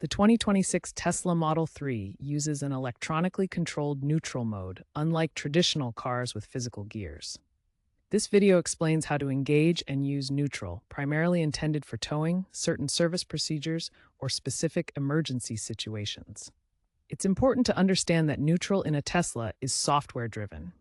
The 2026 Tesla Model 3 uses an electronically controlled neutral mode, unlike traditional cars with physical gears. This video explains how to engage and use neutral, primarily intended for towing, certain service procedures, or specific emergency situations. It's important to understand that neutral in a Tesla is software-driven.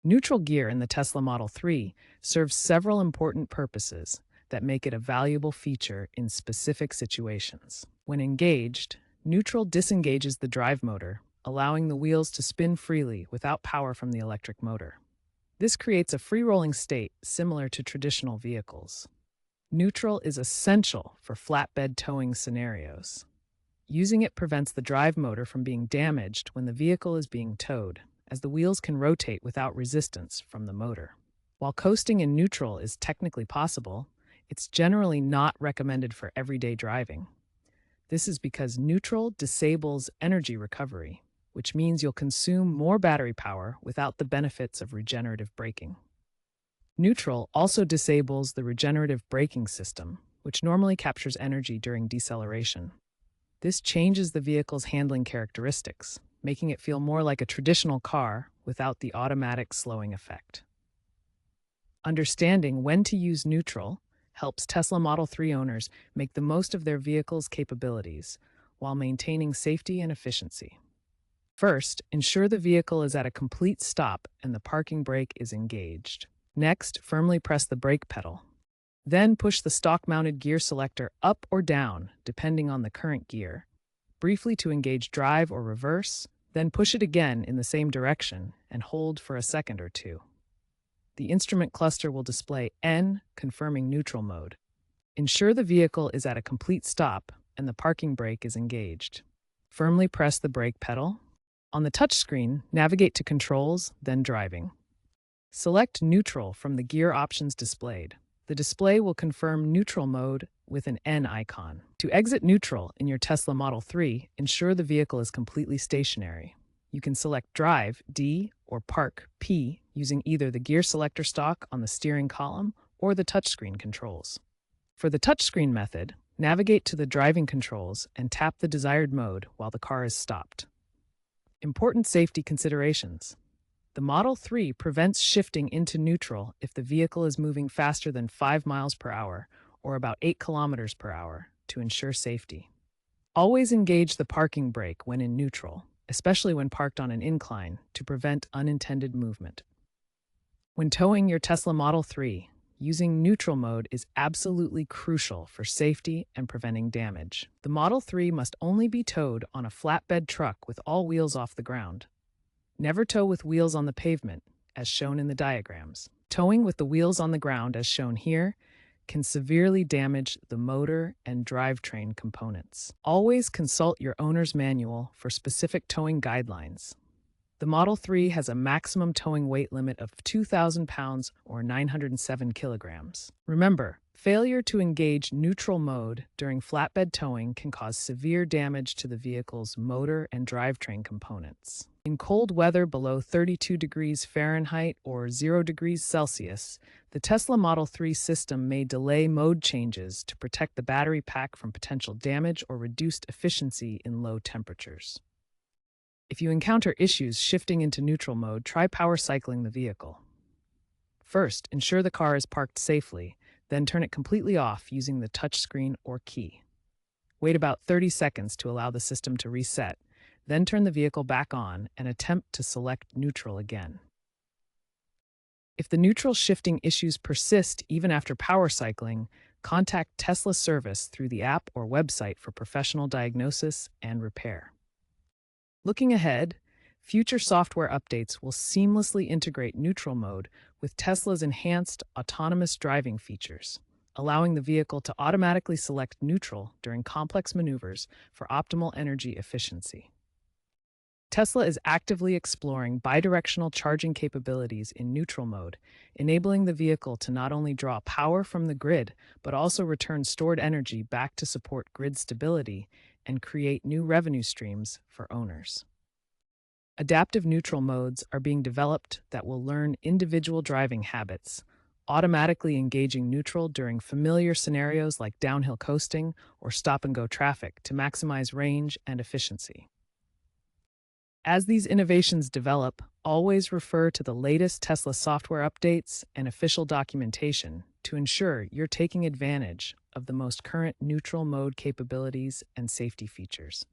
Neutral gear in the Tesla Model 3 serves several important purposes that make it a valuable feature in specific situations. When engaged, neutral disengages the drive motor, allowing the wheels to spin freely without power from the electric motor. This creates a free-rolling state similar to traditional vehicles. Neutral is essential for flatbed towing scenarios. Using it prevents the drive motor from being damaged when the vehicle is being towed, as the wheels can rotate without resistance from the motor. While coasting in neutral is technically possible, it's generally not recommended for everyday driving. This is because neutral disables energy recovery, which means you'll consume more battery power without the benefits of regenerative braking. Neutral also disables the regenerative braking system, which normally captures energy during deceleration. This changes the vehicle's handling characteristics, making it feel more like a traditional car without the automatic slowing effect. Understanding when to use neutral helps Tesla Model 3 owners make the most of their vehicle's capabilities while maintaining safety and efficiency. First, ensure the vehicle is at a complete stop and the parking brake is engaged. Next, firmly press the brake pedal. Then push the stalk-mounted gear selector up or down, depending on the current gear, briefly to engage drive or reverse, then push it again in the same direction and hold for a second or two. The instrument cluster will display N, confirming neutral mode. Ensure the vehicle is at a complete stop and the parking brake is engaged. Firmly press the brake pedal. On the touchscreen, navigate to Controls, then Driving. Select Neutral from the gear options displayed. The display will confirm neutral mode with an N icon. To exit neutral in your Tesla Model 3, ensure the vehicle is completely stationary. You can select Drive, D, or Park, P, using either the gear selector stalk on the steering column or the touchscreen controls. For the touchscreen method, navigate to the driving controls and tap the desired mode while the car is stopped. Important safety considerations. The Model 3 prevents shifting into neutral if the vehicle is moving faster than 5 miles per hour or about 8 kilometers per hour to ensure safety. Always engage the parking brake when in neutral, especially when parked on an incline, to prevent unintended movement. When towing your Tesla Model 3, using neutral mode is absolutely crucial for safety and preventing damage. The Model 3 must only be towed on a flatbed truck with all wheels off the ground. Never tow with wheels on the pavement, as shown in the diagrams. Towing with the wheels on the ground, as shown here, can severely damage the motor and drivetrain components. Always consult your owner's manual for specific towing guidelines. The Model 3 has a maximum towing weight limit of 2,000 pounds or 907 kilograms. Remember, failure to engage neutral mode during flatbed towing can cause severe damage to the vehicle's motor and drivetrain components. In cold weather below 32 degrees Fahrenheit or 0 degrees Celsius, the Tesla Model 3 system may delay mode changes to protect the battery pack from potential damage or reduced efficiency in low temperatures. If you encounter issues shifting into neutral mode, try power cycling the vehicle. First, ensure the car is parked safely, then turn it completely off using the touchscreen or key. Wait about 30 seconds to allow the system to reset, then turn the vehicle back on and attempt to select neutral again. If the neutral shifting issues persist even after power cycling, contact Tesla service through the app or website for professional diagnosis and repair. Looking ahead, future software updates will seamlessly integrate neutral mode with Tesla's enhanced autonomous driving features, allowing the vehicle to automatically select neutral during complex maneuvers for optimal energy efficiency. Tesla is actively exploring bidirectional charging capabilities in neutral mode, enabling the vehicle to not only draw power from the grid, but also return stored energy back to support grid stability and create new revenue streams for owners. Adaptive neutral modes are being developed that will learn individual driving habits, automatically engaging neutral during familiar scenarios like downhill coasting or stop-and-go traffic to maximize range and efficiency. As these innovations develop, always refer to the latest Tesla software updates and official documentation to ensure you're taking advantage of the most current neutral mode capabilities and safety features.